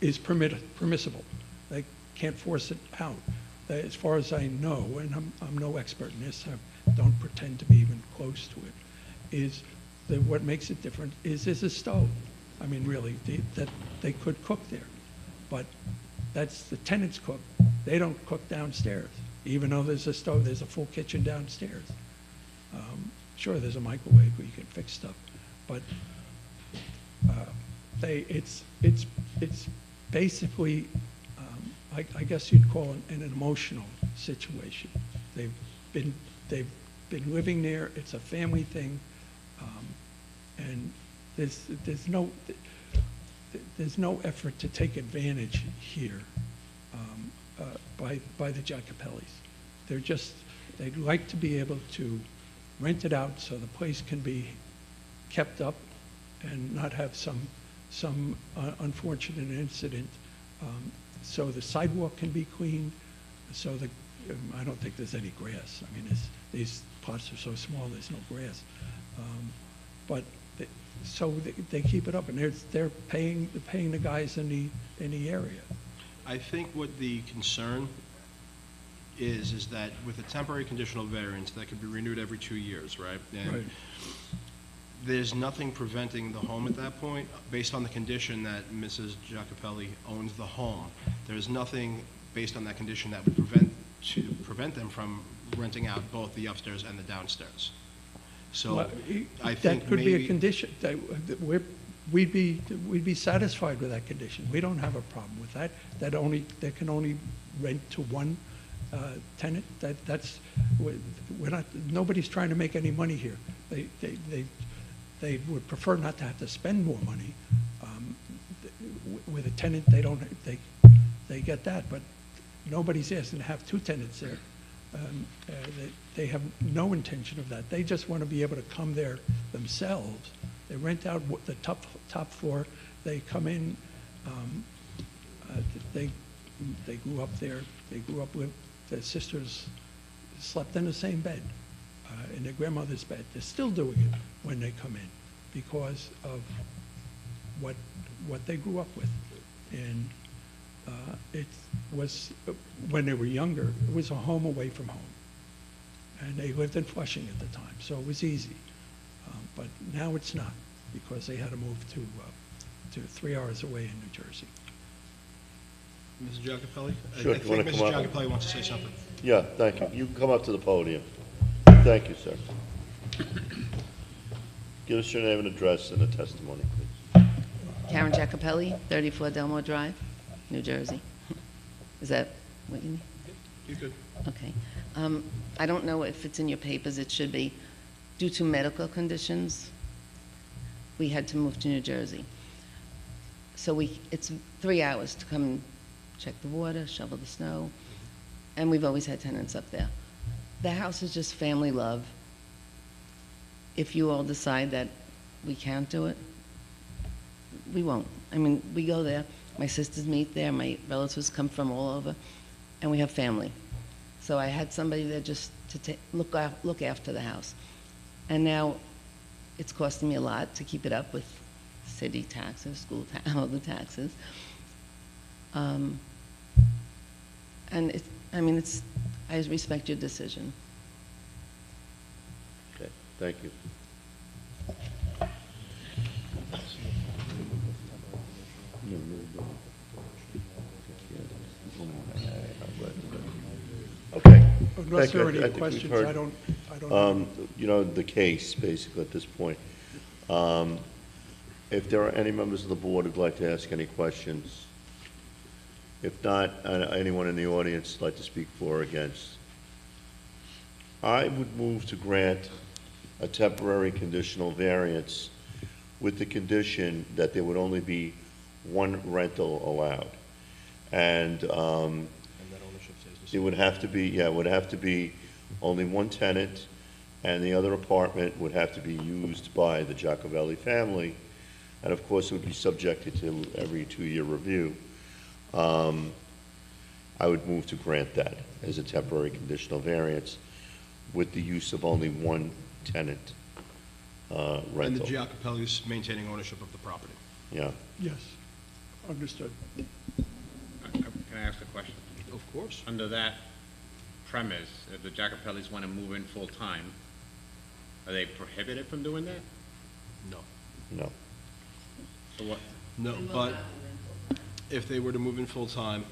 is permissible. They can't force it out. As far as I know, and I'm no expert in this, I don't pretend to be even close to it, is that what makes it different is there's a stove. I mean, really, that they could cook there. But that's the tenants cook. They don't cook downstairs. Even though there's a stove, there's a full kitchen downstairs. Sure, there's a microwave where you can fix stuff, but it's basically, I guess you'd call it an emotional situation. They've been living there. It's a family thing, and there's no effort to take advantage here by the Giacopellis. They'd like to be able to rent it out so the place can be kept up and not have some unfortunate incident. So the sidewalk can be cleaned. So I don't think there's any grass. I mean, these plots are so small, there's no grass. But so they keep it up, and they're paying the guys in the area. I think what the concern is that with a temporary conditional variance that could be renewed every 2 years, right? And Right. there's nothing preventing the home at that point, based on the condition that Mrs. Giacopelli owns the home. There's nothing based on that condition that would prevent them from renting out both the upstairs and the downstairs. So Well, I think that could be a maybe- condition. We'd be satisfied with that condition. We don't have a problem with that. They can only rent to one tenant. We're not. Nobody's trying to make any money here. They would prefer not to have to spend more money. With a tenant, they get that, but nobody's asking to have two tenants there. They have no intention of that. They just want to be able to come there themselves. They rent out the top floor. They come in. They grew up there. They grew up with their sisters, slept in the same bed, in their grandmother's bed. They're still doing it when they come in because of what they grew up with. And it was, when they were younger, it was a home away from home. And they lived in Flushing at the time, so it was easy. But now it's not, because they had to move to 3 hours away in New Jersey. Mrs. Giacopelli? Sure, I if you wanna think come Mrs. up. Giacopelli wants to say something. Yeah, thank you. You can come up to the podium. Thank you, sir. Give us your name and address in the testimony, please. Karen Giacopelli, 34 Delmore Drive, New Jersey. Is that what you need? You could. Okay. I don't know if it's in your papers, it should be. Due to medical conditions, we had to move to New Jersey. So it's 3 hours to come and check the water, shovel the snow, and we've always had tenants up there. The house is just family love. If you all decide that we can't do it, we won't. I mean, we go there, my sisters meet there, my relatives come from all over, and we have family. So I had somebody there just to look after the house. And now it's costing me a lot to keep it up with city taxes, school tax, all the taxes. And I respect your decision. Okay, thank you. Okay. Unless Thank you. there are any I think we've questions, heard, I don't know. You know, the case, basically, at this point. If there are any members of the board who'd like to ask any questions, if not, anyone in the audience like to speak for or against? I would move to grant a temporary conditional variance with the condition that there would only be one rental allowed. And And that ownership stays the it same. would have to be, yeah, it would have to be only one tenant, and the other apartment would have to be used by the Giacovelli family, and of course, it would be subjected to every 2-year review. I would move to grant that as a temporary conditional variance with the use of only one tenant And the rental. Giacopellis maintaining ownership of the property. Yeah, Yes. Understood. Can I ask a question? Of course. Under that premise, if the Jacopellis want to move in full-time, are they prohibited from doing that? No. No. So what, No, but if they were to move in full-time,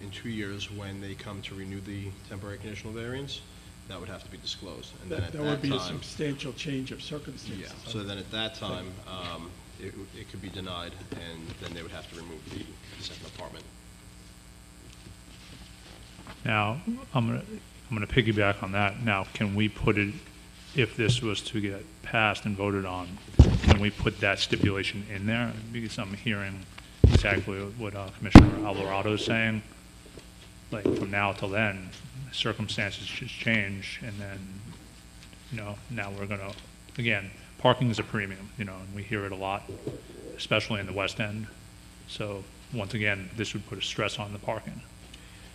in 2 years, when they come to renew the temporary conditional variance, that would have to be disclosed. And then at That would that be a time, substantial change of circumstances. yeah, so then at that time, it could be denied, and then they would have to remove the second apartment. Now, I'm gonna piggyback on that. Now, can we put it, if this was to get passed and voted on, can we put that stipulation in there? Because I'm hearing exactly what Commissioner Alvarado is saying. Like, from now till then, circumstances just change, and then, now we're gonna, again, parking is a premium, and we hear it a lot, especially in the West End. So, once again, this would put a stress on the parking,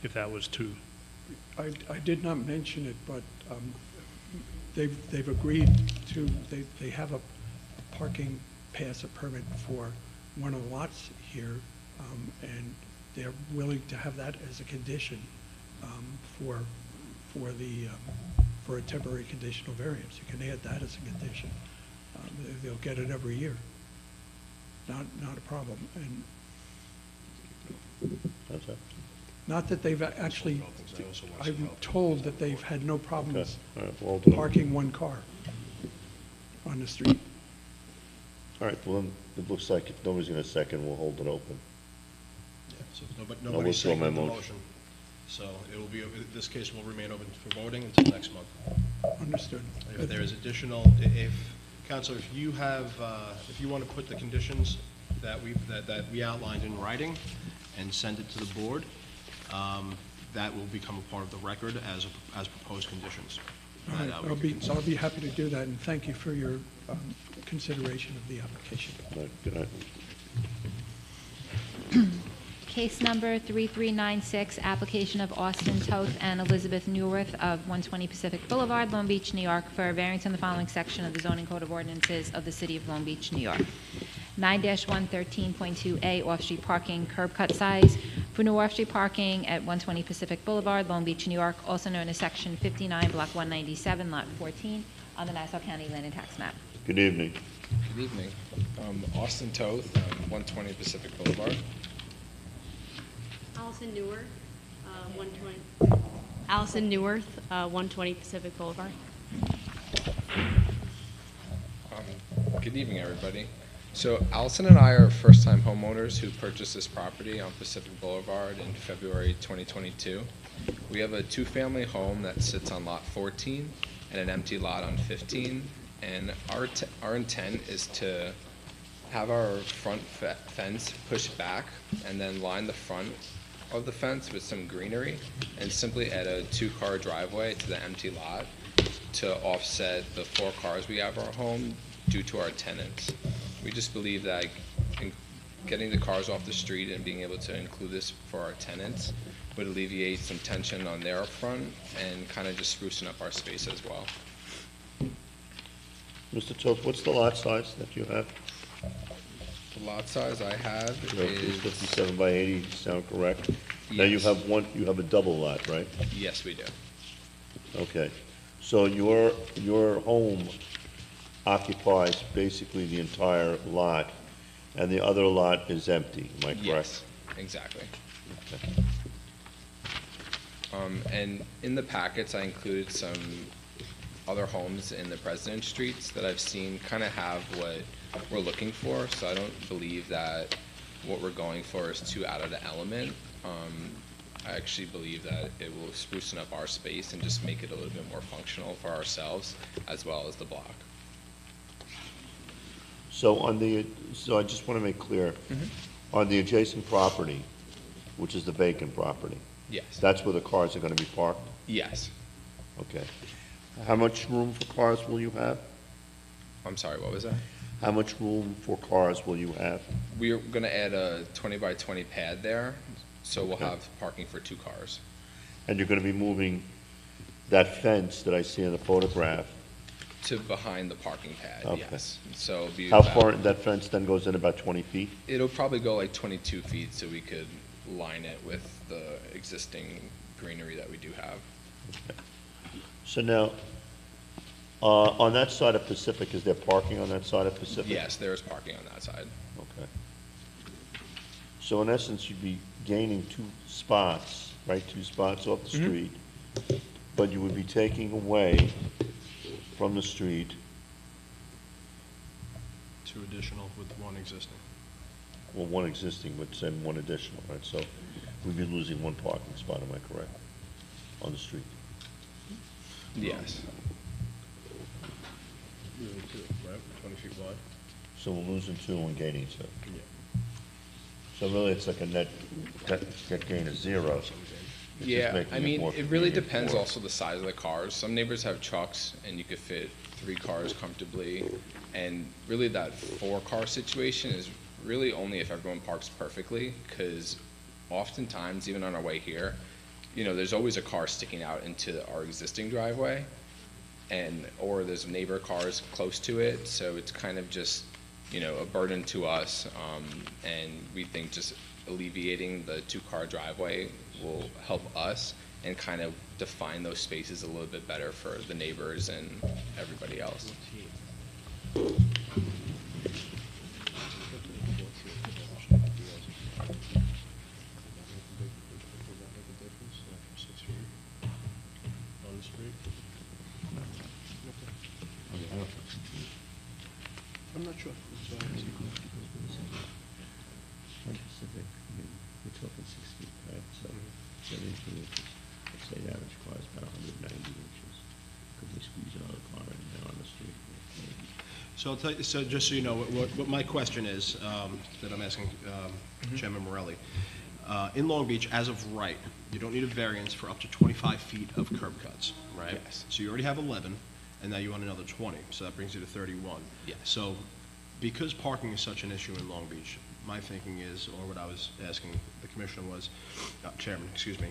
if that was to, I did not mention it, but they've agreed to, they have a parking pass, a permit for one of the lots here, and they're willing to have that as a condition for a temporary conditional variance. You can add that as a condition. They'll get it every year. Not a problem. And How's that? not that they've actually, I'm told that they've had no Okay, problems all right, we'll hold it open. parking one car on the street. All right, well, then, it looks like if nobody's gonna second, we'll hold it open. Yeah, so nobody's withdraw my seconding the motion. motion. So it will be, this case will remain open for voting until next month. Understood. If there is additional, Counselor, if you have, if you want to put the conditions that we outlined in writing and send it to the board, that will become a part of the record as proposed conditions. All right, I'll be happy to do that, and thank you for your consideration of the application. All right, good night. Case number 3396, application of Austin Toth and Elizabeth Newworth of 120 Pacific Boulevard, Long Beach, New York, for a variance in the following section of the zoning code of ordinances of the city of Long Beach, New York. 9-113.2A, off-street parking, curb cut size for new off-street parking at 120 Pacific Boulevard, Long Beach, New York, also known as Section 59, Block 197, Lot 14, on the Nassau County Land and Tax Map. Good evening. Good evening. Austin Toth, 120 Pacific Boulevard. Allison Neworth, 120. Allison Neworth, 120 Pacific Boulevard. Good evening, everybody. So Allison and I are first-time homeowners who purchased this property on Pacific Boulevard in February 2022. We have a two-family home that sits on lot 14 and an empty lot on 15. And our intent is to have our front fence pushed back and then line the front of the fence with some greenery and simply add a two-car driveway to the empty lot to offset the 4 cars we have in our home due to our tenants. We just believe that getting the cars off the street and being able to include this for our tenants would alleviate some tension on their front and kind of just sprucing up our space as well. Mr. Toth, what's the lot size that you have? The lot size I have You have is, 57 by 80, sound correct? Now, you Yes. have a double lot, right? yes, we do. Okay. So your home occupies basically the entire lot, and the other lot is empty, am I correct? Yes, exactly. Okay. And in the packets, I included some other homes in the President Streets that I've seen kind of have what we're looking for, so I don't believe that what we're going for is too out of the element. I actually believe that it will sprucing up our space and just make it a little bit more functional for ourselves as well as the block. So so I just want to make clear, on the adjacent property, which is the vacant property, Yes. that's where the cars are going to be parked? Yes. Okay. How much room for cars will you have? I'm sorry, what was that? How much room for cars will you have? We're gonna add a 20 by 20 pad there, so we'll Okay. have parking for 2 cars. And you're going to be moving that fence that I see in the photograph To behind the parking pad, Okay. yes. So it'll be How about- far, that fence then goes in about 20 feet? It'll probably go like 22 feet, so we could line it with the existing greenery that we do have. So now, on that side of Pacific, is there parking on that side of Pacific? Yes, there is parking on that side. Okay. So in essence, you'd be gaining 2 spots, right, 2 spots off the street, but you would be taking away from the street, 2 additional with 1 existing. well, 1 existing, but say 1 additional, right? So we'd be losing 1 parking spot, am I correct, on the street? Yes. Losing 2, right, 20 feet wide? So we're losing 2 and gaining 2. So really, it's like a net gain of 0. It's just Yeah, making I mean, more it really convenient depends for- also the size of the cars. Some neighbors have trucks and you could fit 3 cars comfortably. And really that 4-car situation is really only if everyone parks perfectly, because oftentimes, even on our way here, you know, there's always a car sticking out into our existing driveway, or there's neighbor cars close to it, so it's kind of just, you know, a burden to us, and we think just alleviating the 2-car driveway will help us and kind of define those spaces a little bit better for the neighbors and everybody else. On the street? I'm not sure. That's why I asked. On Pacific, I mean, we're talking 6 feet, right? So 72 inches. Let's say the average car is about 190 inches. Could we squeeze another car in there on the street? Maybe. So I'll tell you, so just so you know, what my question is, that I'm asking Chairman Morelli. In Long Beach, as of right, you don't need a variance for up to 25 feet of curb cuts, right? Yes. So you already have 11, and now you want another 20, so that brings you to 31. Yes. So because parking is such an issue in Long Beach, my thinking is, or what I was asking the commissioner was, Chairman, excuse me,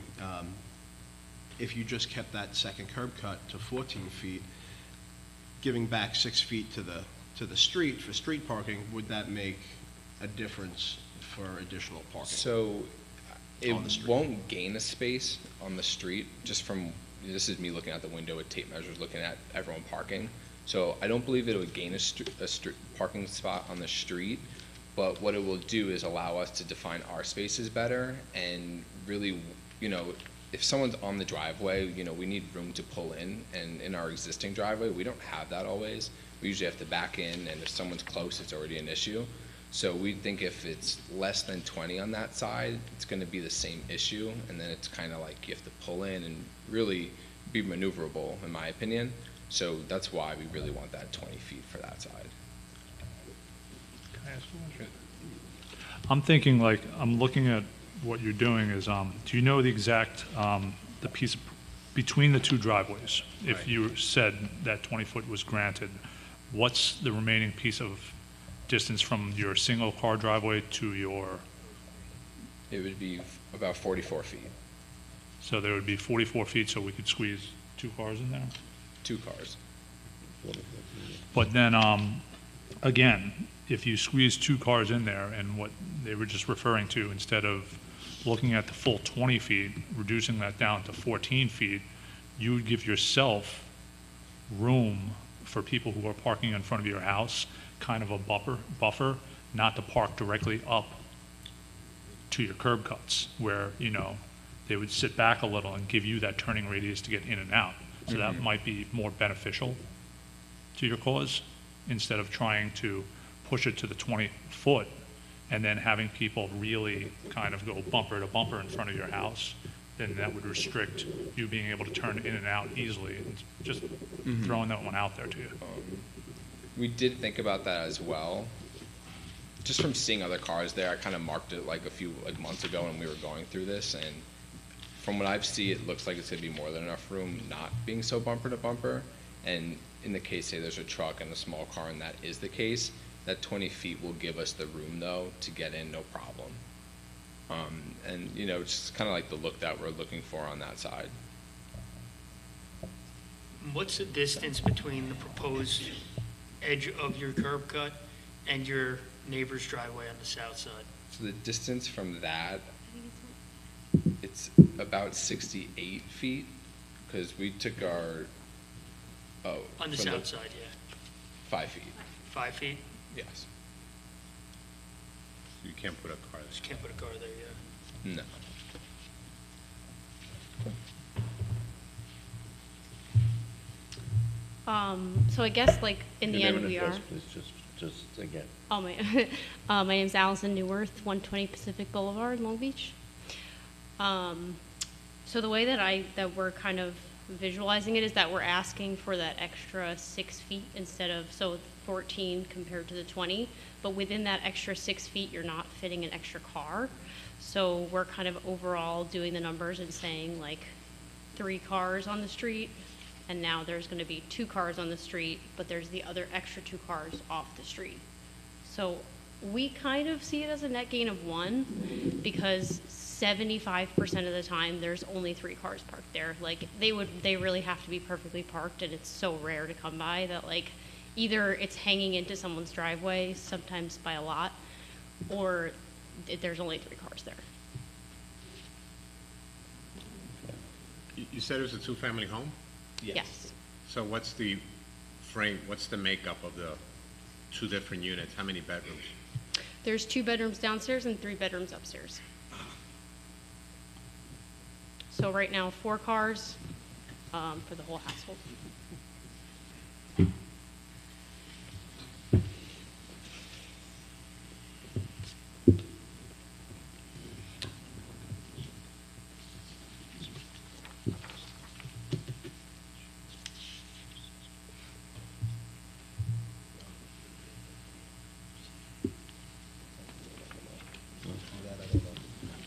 if you just kept that second curb cut to 14 feet, giving back 6 feet to the street for street parking, would that make a difference for additional parking? So it On the street. won't gain a space on the street, just from, this is me looking out the window with tape measures, looking at everyone parking. So I don't believe it would gain a street parking spot on the street, but what it will do is allow us to define our spaces better and really, you know, if someone's on the driveway, you know, we need room to pull in, and in our existing driveway, we don't have that always. We usually have to back in, and if someone's close, it's already an issue. So we think if it's less than 20 on that side, it's gonna be the same issue, and then it's kinda like you have to pull in and really be maneuverable, in my opinion. So that's why we really want that 20 feet for that side. Can I ask a question? I'm thinking, like, I'm looking at what you're doing is, do you know the exact, the piece between the 2 driveways? If Right. you said that 20-foot was granted, what's the remaining piece of distance from your single-car driveway to your, It would be about 44 feet, so there would be 44 feet, so we could squeeze 2 cars in there? 2 cars. But then, again, if you squeeze 2 cars in there, and what they were just referring to, instead of looking at the full 20 feet, reducing that down to 14 feet, you would give yourself room for people who are parking in front of your house, kind of a buffer, not to park directly up to your curb cuts, where, you know, they would sit back a little and give you that turning radius to get in and out. So that might be more beneficial to your cause, instead of trying to push it to the 20-foot and then having people really kind of go bumper to bumper in front of your house. Then that would restrict you being able to turn in and out easily. And just throwing that one out there to you. We did think about that as well. Just from seeing other cars there, I kind of marked it like a few months ago when we were going through this, and from what I've seen, it looks like it's gonna be more than enough room, not being so bumper to bumper. And in the case, say there's a truck and a small car, and that is the case, that 20 feet will give us the room though to get in, no problem. And you know, it's just kind of like the look that we're looking for on that side. What's the distance between the proposed edge of your curb cut and your neighbor's driveway on the south side? So the distance from that, it's about 68 feet, because we took our, oh. On the from south side, yeah. 5 feet, 5 feet? yes. You can't put a car Just there. can't put a car there, yeah. No. So I guess like in the Your name end and we address, are. please, just again. Oh, my name's Allison Newworth, 120 Pacific Boulevard, Long Beach. So the way that we're kind of visualizing it is that we're asking for that extra 6 feet instead of, so 14 compared to the 20, but within that extra 6 feet, you're not fitting an extra car. So we're kind of overall doing the numbers and saying like 3 cars on the street, and now there's going to be 2 cars on the street, but there's the other extra 2 cars off the street. So we kind of see it as a net gain of 1 because 75% of the time there's only 3 cars parked there. Like they really have to be perfectly parked, and it's so rare to come by that like either it's hanging into someone's driveway, sometimes by a lot, or there's only 3 cars there. You said it was a two-family home? Yes. So what's the makeup of the 2 different units? How many bedrooms? There's 2 bedrooms downstairs and 3 bedrooms upstairs. So right now, 4 cars for the whole household.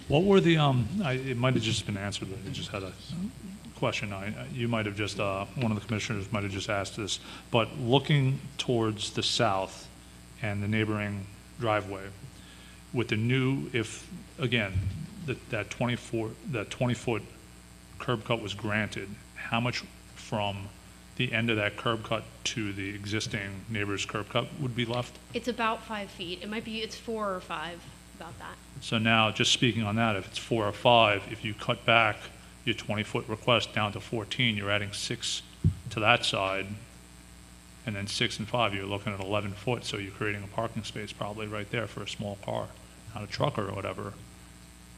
What were the, it might have just been answered, but I just had a question. You might have just, one of the commissioners might have just asked this, but looking towards the south and the neighboring driveway, with the new, if, again, that 20-foot curb cut was granted, how much from the end of that curb cut to the existing neighbor's curb cut would be left? It's about 5 feet. It's 4 or 5, about that. So now, just speaking on that, if it's 4 or 5, if you cut back your 20-foot request down to 14, you're adding 6 to that side, and then 6 and 5, you're looking at 11 foot, so you're creating a parking space probably right there for a small car, not a truck or whatever.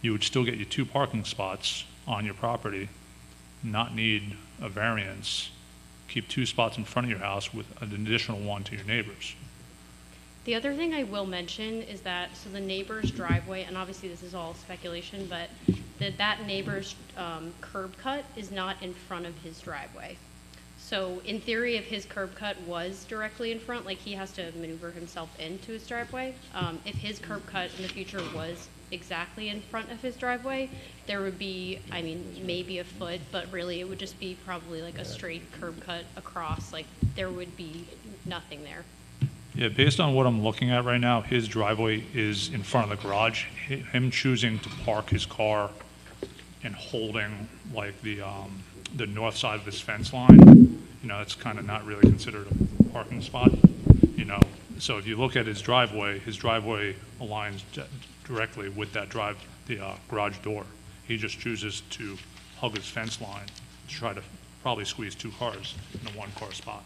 You would still get your 2 parking spots on your property, not need a variance, keep 2 spots in front of your house with an additional 1 to your neighbors. The other thing I will mention is that, so the neighbor's driveway, and obviously this is all speculation, but that neighbor's curb cut is not in front of his driveway. So in theory, if his curb cut was directly in front, like he has to maneuver himself into his driveway. If his curb cut in the future was exactly in front of his driveway, there would be, I mean, maybe a foot, but really it would just be probably like a straight curb cut across, like there would be nothing there. Yeah, based on what I'm looking at right now, his driveway is in front of the garage. Him choosing to park his car and holding like the north side of his fence line, it's kind of not really considered a parking spot, So if you look at his driveway aligns directly with that garage door. He just chooses to hug his fence line to try to probably squeeze 2 cars in a 1-car spot.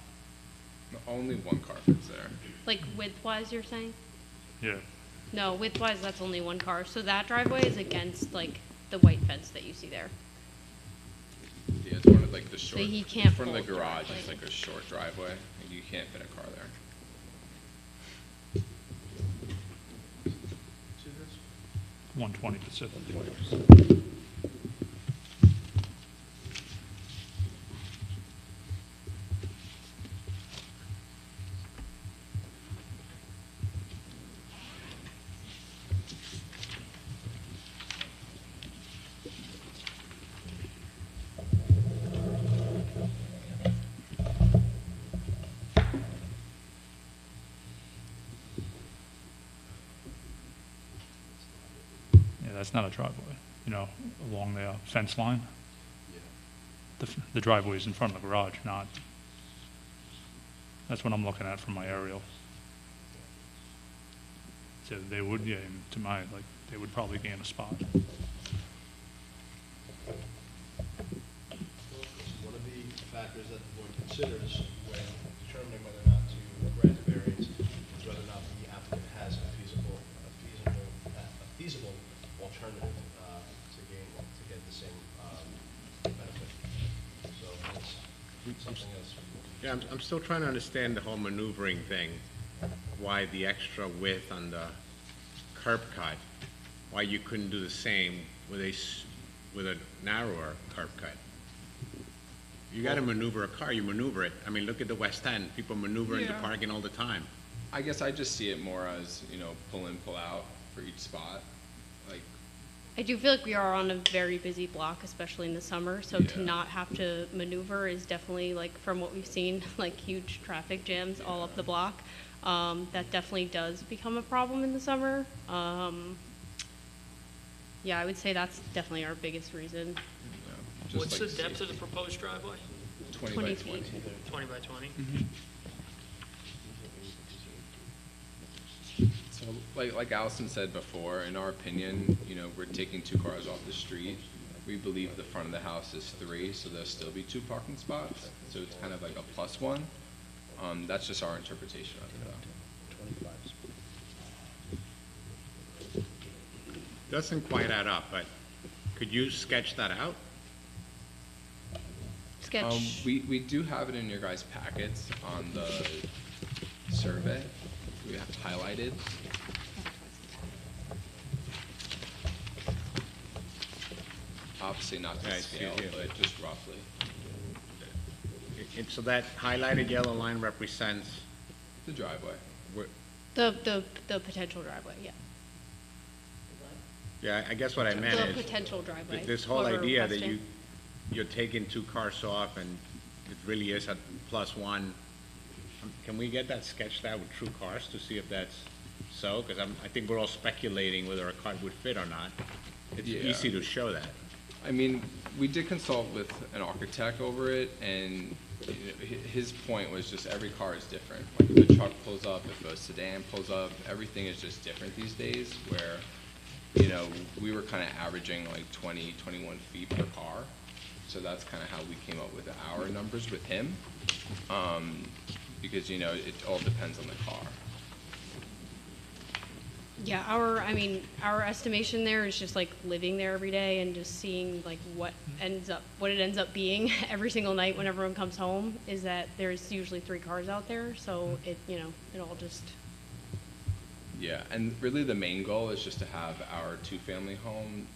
Only 1 car fits there. Like width-wise, you're saying? Yeah. No, width-wise, that's only 1 car. So that driveway is against like the white fence that you see there. Yeah, it's one of like the short, he can't in front of the pull garage, directly. it's like a short driveway, and you can't fit a car there. 120 Pacific. That's not a driveway, along the fence line. The driveway is in front of the garage, not That's what I'm looking at from my aerial. So they would, yeah, to my, like, they would probably gain a spot. One of the factors that the board considers when determining whether or not to grant a variance is whether or not the applicant has a feasible alternative to get the same benefit. So that's something else. Yeah, I'm still trying to understand the whole maneuvering thing, why the extra width on the curb cut, why you couldn't do the same with a narrower curb cut. You gotta maneuver a car, you maneuver it. I mean, look at the West End, people maneuver into Yeah. parking all the time. I guess I just see it more as, pull in, pull out for each spot. Like, I do feel like we are on a very busy block, especially in the summer, so to Yeah. not have to maneuver is definitely, like, from what we've seen, like, huge traffic jams all up the block. That definitely does become a problem in the summer. Yeah, I would say that's definitely our biggest reason. just What's the like depth of the safety. proposed driveway? 20 20 by feet. 20. 20 by 20? So, like Allison said before, in our opinion, we're taking 2 cars off the street. We believe the front of the house is 3, so there'll still be 2 parking spots. So it's kind of like a +1. That's just our interpretation of it, though. Doesn't quite add up, but could you sketch that out? Sketch, We do have it in your guys' packets on the survey. We have highlighted. Obviously not to Yeah, I see it scale, here. but just roughly. So that highlighted yellow line represents The driveway. where, the potential driveway, yeah. yeah, I guess what I meant The is, potential driveway. this whole what we're idea that requesting. you're taking 2 cars off and it really is a +1. Can we get that sketched out with true cars to see if that's so? Because I think we're all speculating whether a car would fit or not. It's Yeah. easy to show that. I mean, we did consult with an architect over it, and his point was just every car is different. Like if a truck pulls up, if a sedan pulls up, everything is just different these days, where, we were kind of averaging like 20, 21 feet per car. So that's kind of how we came up with our numbers with him. Because, it all depends on the car. Yeah, our estimation there is just like living there every day and just seeing like what it ends up being every single night when everyone comes home is that there's usually 3 cars out there, so it all just, Yeah, and really the main goal is just to have our 2-family home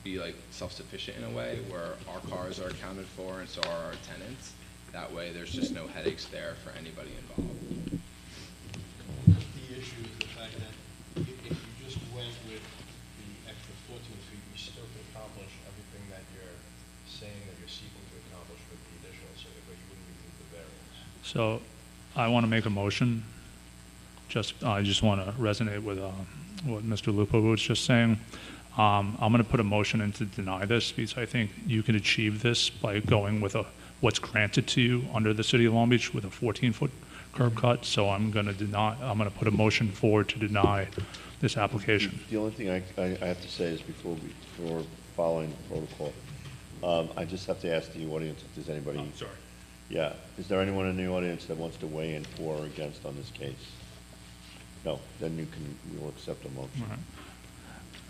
be like self-sufficient in a way where our cars are accounted for and so are our tenants. That way, there's just no headaches there for anybody involved. The issue is the fact that if you just went with the extra 14 feet, you still could accomplish everything that you're saying that you're seeking to accomplish with the additional, so that way you wouldn't even need the variance. So I want to make a motion. I just want to resonate with what Mr. Lupo was just saying. I'm going to put a motion in to deny this because I think you can achieve this by going with what's granted to you under the City of Long Beach with a 14-foot curb cut. So I'm going to put a motion forward to deny this application. The only thing I have to say is before following the protocol, I just have to ask the audience if there's anybody. Sorry. Yeah, is there anyone in the audience that wants to weigh in for or against on this case? No, then we will accept a motion.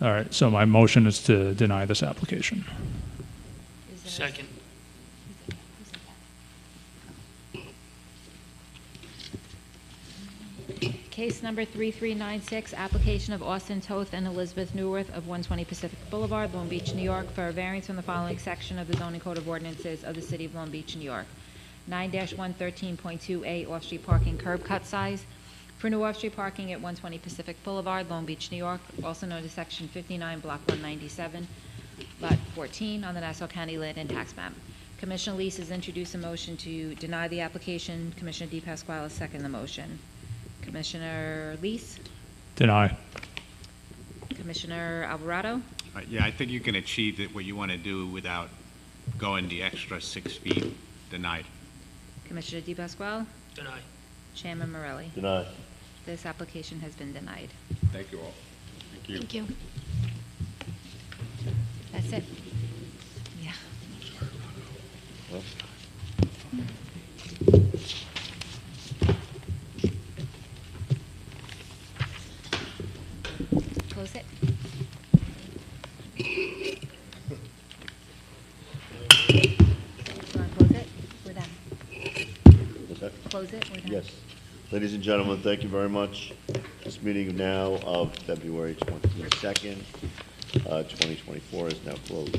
All right, so my motion is to deny this application. Second. Case number 3396, application of Austin Toth and Elizabeth Newworth of 120 Pacific Boulevard, Long Beach, New York, for a variance from the following section of the zoning code of ordinances of the City of Long Beach, New York. 9-113.2A off-street parking curb cut size for new off-street parking at 120 Pacific Boulevard, Long Beach, New York, also known as Section 59, Block 197, Lot 14 on the Nassau County Land and Tax Map. Commissioner Lees has introduced a motion to deny the application. Commissioner DePasquale has seconded the motion. Commissioner Lees? Deny. Commissioner Alvarado? Yeah, I think you can achieve what you want to do without going the extra 6 feet denied. Commissioner DePasquale? Deny. Chairman Morelli. Denied. This application has been denied. Thank you all. Thank you. Thank you. That's it. Yeah. Well, Close it. You want to close it? We're done. what's that? Close it? We're done. Yes. Ladies and gentlemen, thank you very much. This meeting now of February 22nd, 2024 is now closed.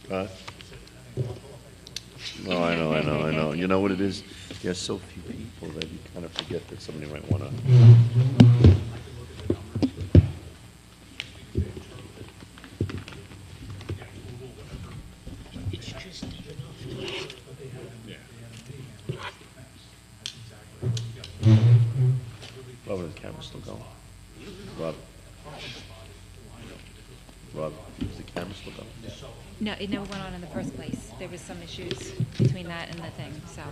Huh? No, I know. You know what it is? There's so few people that you kind of forget that somebody might want to. It's just enough. Robert, is the camera still going? Rob? Rob, is the camera still going? No, it never went on in the first place. There was some issues between that and the thing, so.